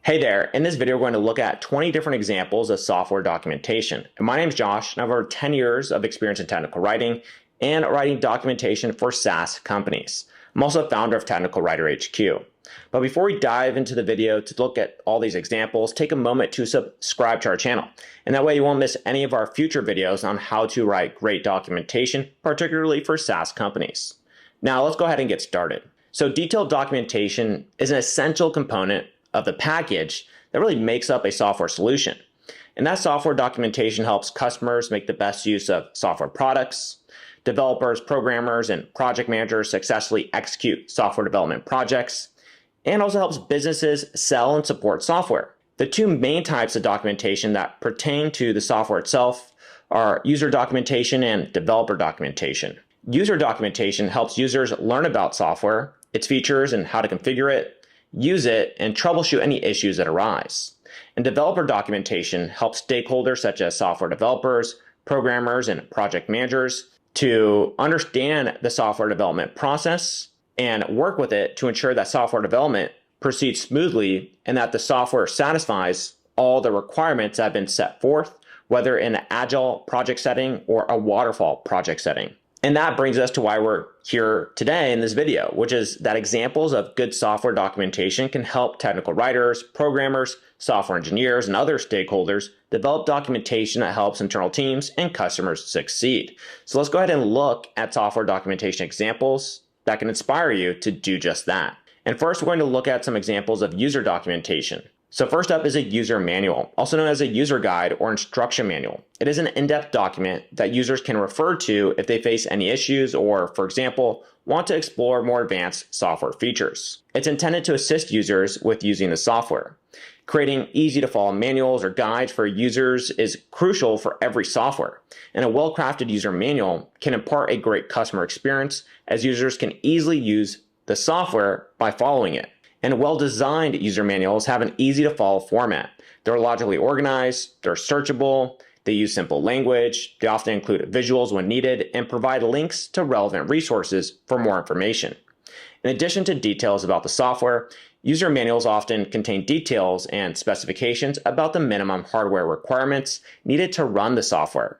Hey there, in this video we're going to look at 20 different examples of software documentation. And my name is Josh, and I have over 10 years of experience in technical writing and writing documentation for SaaS companies. I'm also a founder of Technical Writer HQ. But before we dive into the video to look at all these examples, take a moment to subscribe to our channel. And that way you won't miss any of our future videos on how to write great documentation, particularly for SaaS companies. Now let's go ahead and get started. So detailed documentation is an essential component of the package that really makes up a software solution. And that software documentation helps customers make the best use of software products. Developers, programmers, and project managers successfully execute software development projects, and also helps businesses sell and support software. The two main types of documentation that pertain to the software itself are user documentation and developer documentation. User documentation helps users learn about software, its features, and how to configure it, use it, and troubleshoot any issues that arise. And developer documentation helps stakeholders such as software developers, programmers, and project managers to understand the software development process and work with it to ensure that software development proceeds smoothly and that the software satisfies all the requirements that have been set forth, whether in an agile project setting or a waterfall project setting. And that brings us to why we're here today in this video, which is that examples of good software documentation can help technical writers, programmers, software engineers, and other stakeholders develop documentation that helps internal teams and customers succeed. So let's go ahead and look at software documentation examples that can inspire you to do just that. And first, we're going to look at some examples of user documentation. So first up is a user manual, also known as a user guide or instruction manual. It is an in-depth document that users can refer to if they face any issues or, for example, want to explore more advanced software features. It's intended to assist users with using the software. Creating easy-to-follow manuals or guides for users is crucial for every software, and a well-crafted user manual can impart a great customer experience as users can easily use the software by following it. And well-designed user manuals have an easy-to-follow format. They're logically organized, they're searchable, they use simple language, they often include visuals when needed, and provide links to relevant resources for more information. In addition to details about the software, user manuals often contain details and specifications about the minimum hardware requirements needed to run the software.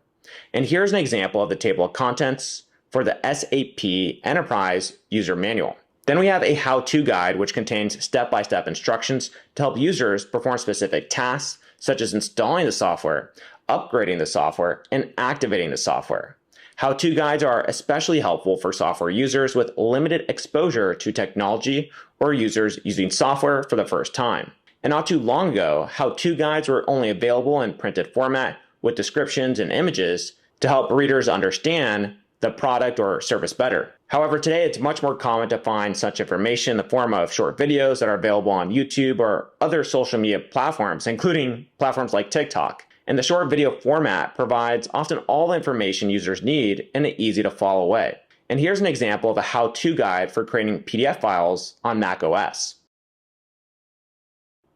And here's an example of the table of contents for the SAP Enterprise User Manual. Then we have a how-to guide, which contains step-by-step instructions to help users perform specific tasks, such as installing the software, upgrading the software, and activating the software. How-to guides are especially helpful for software users with limited exposure to technology or users using software for the first time. And not too long ago, how-to guides were only available in printed format with descriptions and images to help readers understand the product or service better. However, today it's much more common to find such information in the form of short videos that are available on YouTube or other social media platforms, including platforms like TikTok. And the short video format provides often all the information users need in an easy to follow way. And here's an example of a how-to guide for creating PDF files on Mac OS.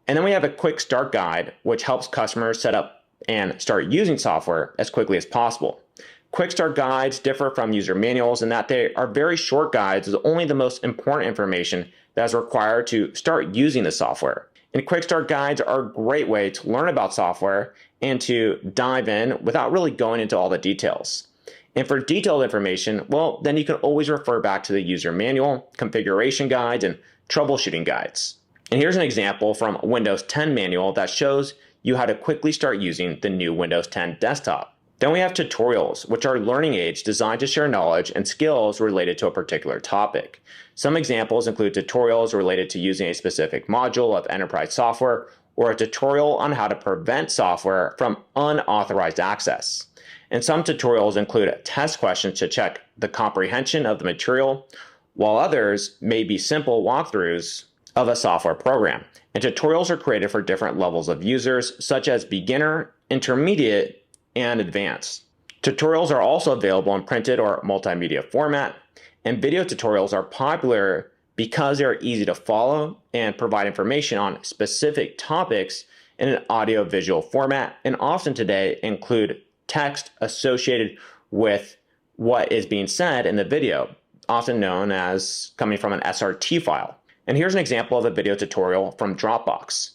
And then we have a quick start guide, which helps customers set up and start using software as quickly as possible. Quick start guides differ from user manuals in that they are very short guides with only the most important information that is required to start using the software. And quick start guides are a great way to learn about software and to dive in without really going into all the details. And for detailed information, well, then you can always refer back to the user manual, configuration guides, and troubleshooting guides. And here's an example from Windows 10 manual that shows you how to quickly start using the new Windows 10 desktop. Then we have tutorials, which are learning aids designed to share knowledge and skills related to a particular topic. Some examples include tutorials related to using a specific module of enterprise software or a tutorial on how to prevent software from unauthorized access. And some tutorials include test questions to check the comprehension of the material, while others may be simple walkthroughs of a software program. And tutorials are created for different levels of users, such as beginner, intermediate, and advanced. Tutorials are also available in printed or multimedia format, and video tutorials are popular because they are easy to follow and provide information on specific topics in an audio-visual format, and often today include text associated with what is being said in the video, often known as coming from an SRT file. And here's an example of a video tutorial from Dropbox.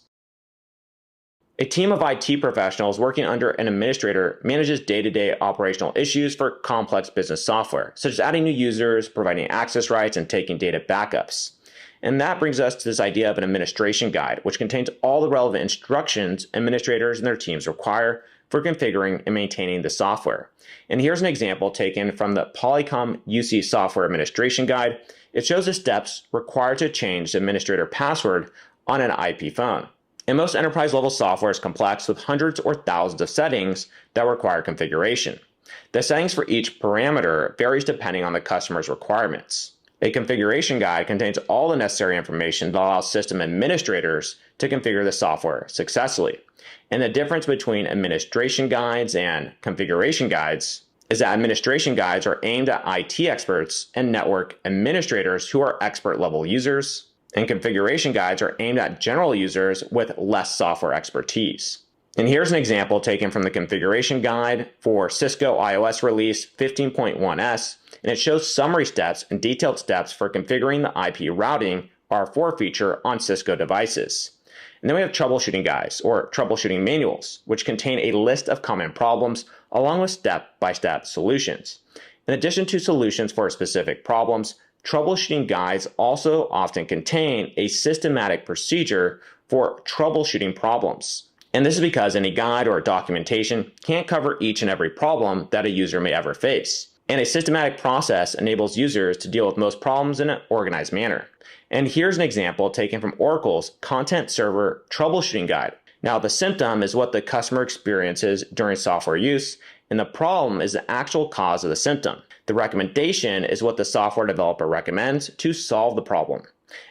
A team of IT professionals working under an administrator manages day-to-day operational issues for complex business software, such as adding new users, providing access rights, and taking data backups. And that brings us to this idea of an administration guide, which contains all the relevant instructions administrators and their teams require for configuring and maintaining the software. And here's an example taken from the Polycom UC Software Administration Guide. It shows the steps required to change the administrator password on an IP phone. And most enterprise-level software is complex with hundreds or thousands of settings that require configuration. The settings for each parameter varies depending on the customer's requirements. A configuration guide contains all the necessary information that allows system administrators to configure the software successfully. And the difference between administration guides and configuration guides is that administration guides are aimed at IT experts and network administrators who are expert-level users, and configuration guides are aimed at general users with less software expertise. And here's an example taken from the configuration guide for Cisco iOS release 15.1s, and it shows summary steps and detailed steps for configuring the IP routing R4 feature on Cisco devices. And then we have troubleshooting guides, or troubleshooting manuals, which contain a list of common problems along with step-by-step solutions. In addition to solutions for specific problems, troubleshooting guides also often contain a systematic procedure for troubleshooting problems. And this is because any guide or documentation can't cover each and every problem that a user may ever face. And a systematic process enables users to deal with most problems in an organized manner. And here's an example taken from Oracle's Content Server Troubleshooting Guide. Now, the symptom is what the customer experiences during software use, and the problem is the actual cause of the symptom. The recommendation is what the software developer recommends to solve the problem.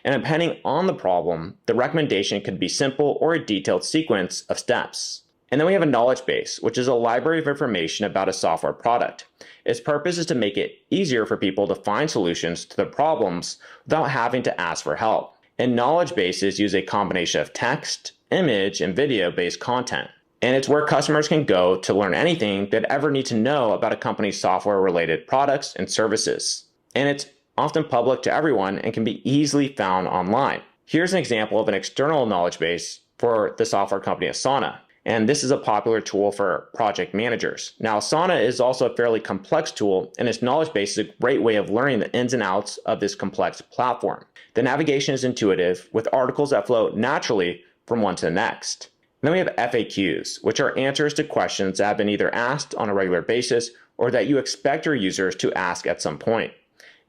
And depending on the problem, the recommendation could be simple or a detailed sequence of steps. And then we have a knowledge base, which is a library of information about a software product. Its purpose is to make it easier for people to find solutions to their problems without having to ask for help. And knowledge bases use a combination of text, image, and video-based content. And it's where customers can go to learn anything they'd ever need to know about a company's software-related products and services. And it's often public to everyone and can be easily found online. Here's an example of an external knowledge base for the software company Asana. And this is a popular tool for project managers. Now, Asana is also a fairly complex tool, and its knowledge base is a great way of learning the ins and outs of this complex platform. The navigation is intuitive, with articles that flow naturally from one to the next. And then we have FAQs, which are answers to questions that have been either asked on a regular basis or that you expect your users to ask at some point.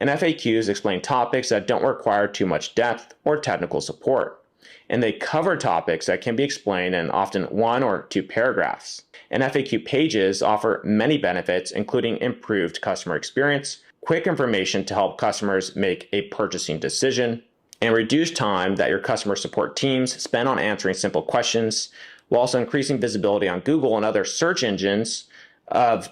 And FAQs explain topics that don't require too much depth or technical support. And they cover topics that can be explained in often 1 or 2 paragraphs. And FAQ pages offer many benefits, including improved customer experience, quick information to help customers make a purchasing decision, and reduce time that your customer support teams spend on answering simple questions, while also increasing visibility on Google and other search engines of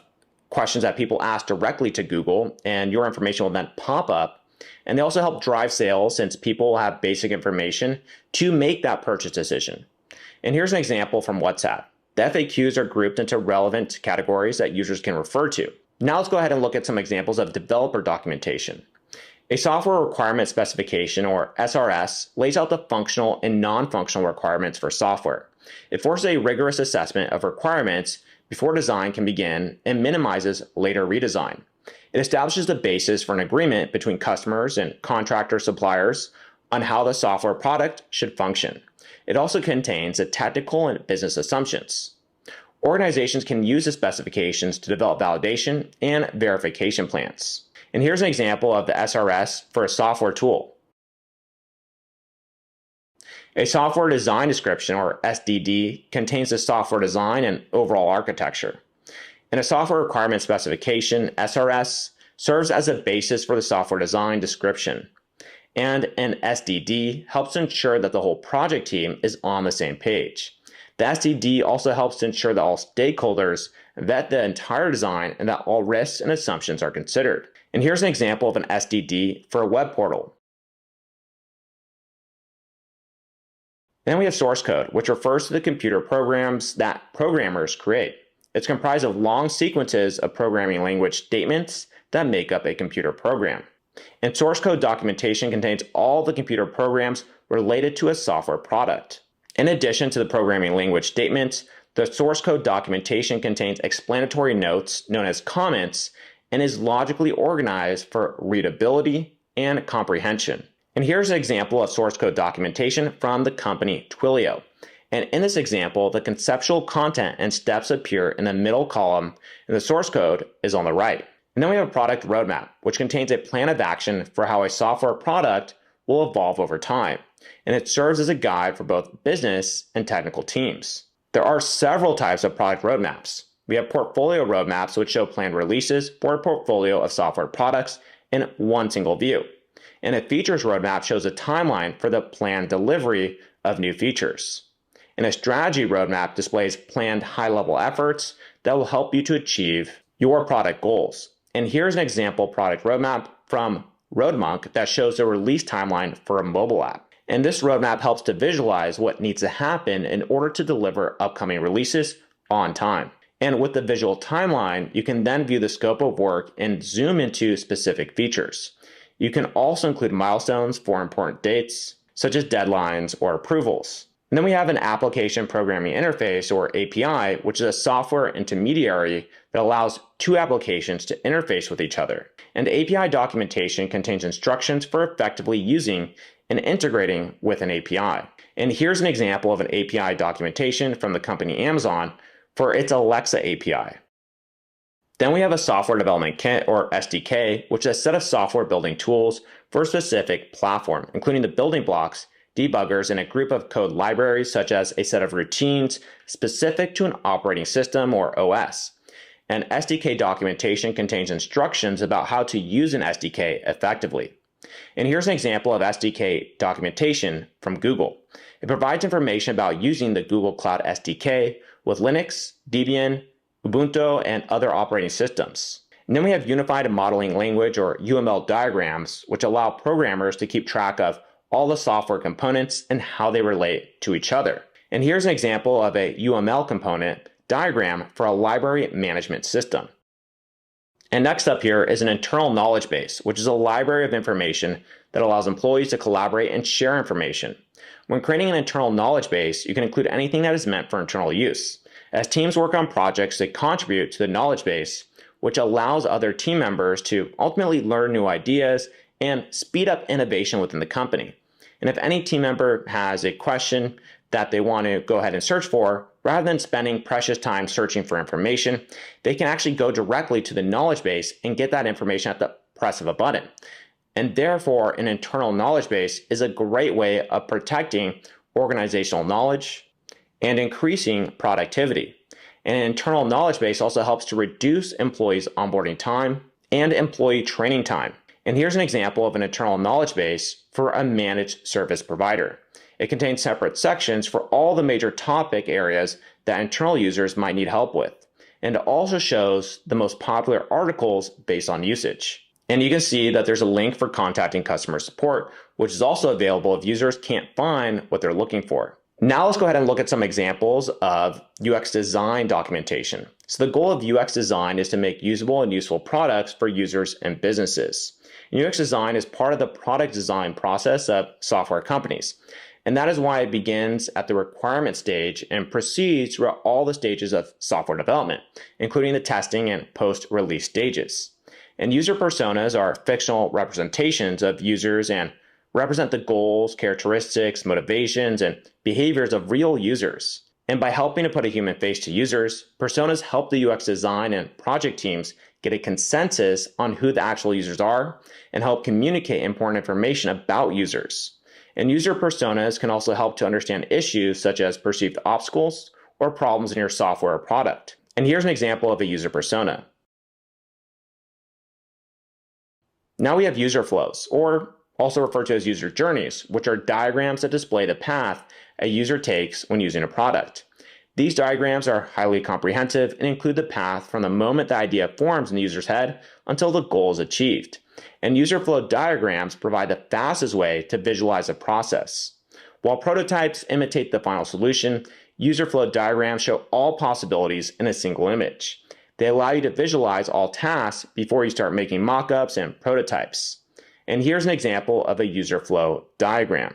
questions that people ask directly to Google, and your information will then pop up. And they also help drive sales since people have basic information to make that purchase decision. And here's an example from WhatsApp. The FAQs are grouped into relevant categories that users can refer to. Now let's go ahead and look at some examples of developer documentation. A software requirement specification, or SRS, lays out the functional and non-functional requirements for software. It forces a rigorous assessment of requirements before design can begin and minimizes later redesign. It establishes the basis for an agreement between customers and contractor suppliers on how the software product should function. It also contains the technical and business assumptions. Organizations can use the specifications to develop validation and verification plans. And here's an example of the SRS for a software tool. A software design description, or SDD, contains the software design and overall architecture. And a software requirement specification, SRS, serves as a basis for the software design description. And an SDD helps ensure that the whole project team is on the same page. The SDD also helps to ensure that all stakeholders vet the entire design and that all risks and assumptions are considered. And here's an example of an SDD for a web portal. Then we have source code, which refers to the computer programs that programmers create. It's comprised of long sequences of programming language statements that make up a computer program. And source code documentation contains all the computer programs related to a software product. In addition to the programming language statements, the source code documentation contains explanatory notes known as comments and is logically organized for readability and comprehension. And here's an example of source code documentation from the company Twilio. And in this example, the conceptual content and steps appear in the middle column, and the source code is on the right. And then we have a product roadmap, which contains a plan of action for how a software product will evolve over time. And it serves as a guide for both business and technical teams. There are several types of product roadmaps. We have portfolio roadmaps, which show planned releases for a portfolio of software products in one single view. And a features roadmap shows a timeline for the planned delivery of new features. And a strategy roadmap displays planned high-level efforts that will help you to achieve your product goals. And here's an example product roadmap from Roadmonk that shows the release timeline for a mobile app. And this roadmap helps to visualize what needs to happen in order to deliver upcoming releases on time. And with the visual timeline, you can then view the scope of work and zoom into specific features. You can also include milestones for important dates, such as deadlines or approvals. And then we have an application programming interface, or API, which is a software intermediary that allows two applications to interface with each other. And API documentation contains instructions for effectively using and integrating with an API. And here's an example of an API documentation from the company Amazon for its Alexa API. Then we have a software development kit, or SDK, which is a set of software building tools for a specific platform, including the building blocks, debuggers, and a group of code libraries, such as a set of routines specific to an operating system or OS. And SDK documentation contains instructions about how to use an SDK effectively. And here's an example of SDK documentation from Google. It provides information about using the Google Cloud SDK with Linux, Debian, Ubuntu, and other operating systems. And then we have unified modeling language, or UML diagrams, which allow programmers to keep track of all the software components and how they relate to each other. And here's an example of a UML component diagram for a library management system. And next up here is an internal knowledge base, which is a library of information that allows employees to collaborate and share information. When creating an internal knowledge base, you can include anything that is meant for internal use. As teams work on projects, they contribute to the knowledge base, which allows other team members to ultimately learn new ideas and speed up innovation within the company. And if any team member has a question that they want to go ahead and search for, rather than spending precious time searching for information, they can actually go directly to the knowledge base and get that information at the press of a button. And therefore, an internal knowledge base is a great way of protecting organizational knowledge and increasing productivity. And an internal knowledge base also helps to reduce employees' onboarding time and employee training time. And here's an example of an internal knowledge base for a managed service provider. It contains separate sections for all the major topic areas that internal users might need help with. And it also shows the most popular articles based on usage. And you can see that there's a link for contacting customer support, which is also available if users can't find what they're looking for. Now let's go ahead and look at some examples of UX design documentation. So the goal of UX design is to make usable and useful products for users and businesses. And UX design is part of the product design process of software companies. And that is why it begins at the requirement stage and proceeds throughout all the stages of software development, including the testing and post-release stages. And user personas are fictional representations of users and represent the goals, characteristics, motivations, and behaviors of real users. And by helping to put a human face to users, personas help the UX design and project teams get a consensus on who the actual users are and help communicate important information about users. And user personas can also help to understand issues such as perceived obstacles or problems in your software or product. And here's an example of a user persona. Now we have user flows, or also referred to as user journeys, which are diagrams that display the path a user takes when using a product. These diagrams are highly comprehensive and include the path from the moment the idea forms in the user's head until the goal is achieved. And user flow diagrams provide the fastest way to visualize a process. While prototypes imitate the final solution, user flow diagrams show all possibilities in a single image. They allow you to visualize all tasks before you start making mock-ups and prototypes. And here's an example of a user flow diagram.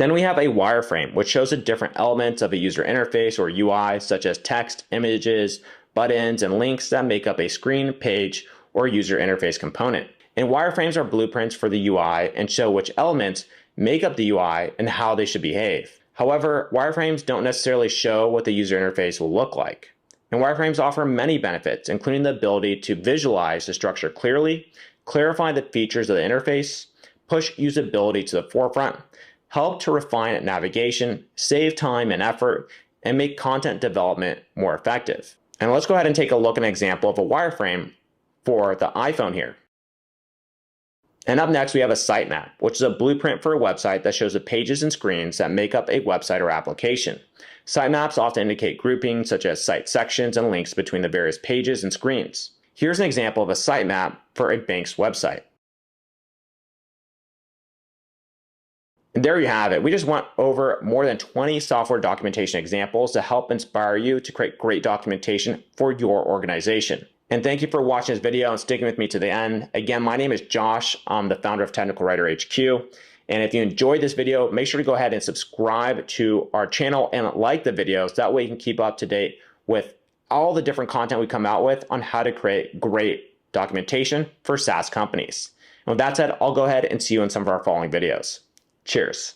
Then we have a wireframe, which shows the different elements of a user interface or UI, such as text, images, buttons, and links that make up a screen, page, or user interface component. And wireframes are blueprints for the UI and show which elements make up the UI and how they should behave. However, wireframes don't necessarily show what the user interface will look like. And wireframes offer many benefits, including the ability to visualize the structure clearly, clarify the features of the interface, push usability to the forefront, help to refine navigation, save time and effort, and make content development more effective. And let's go ahead and take a look at an example of a wireframe for the iPhone here. And up next, we have a sitemap, which is a blueprint for a website that shows the pages and screens that make up a website or application. Sitemaps often indicate groupings such as site sections and links between the various pages and screens. Here's an example of a sitemap for a bank's website. And there you have it. We just went over more than 20 software documentation examples to help inspire you to create great documentation for your organization. And thank you for watching this video and sticking with me to the end. Again, my name is Josh. I'm the founder of Technical Writer HQ. And if you enjoyed this video, make sure to go ahead and subscribe to our channel and like the video so that way you can keep up to date with all the different content we come out with on how to create great documentation for SaaS companies. And with that said, I'll go ahead and see you in some of our following videos. Cheers.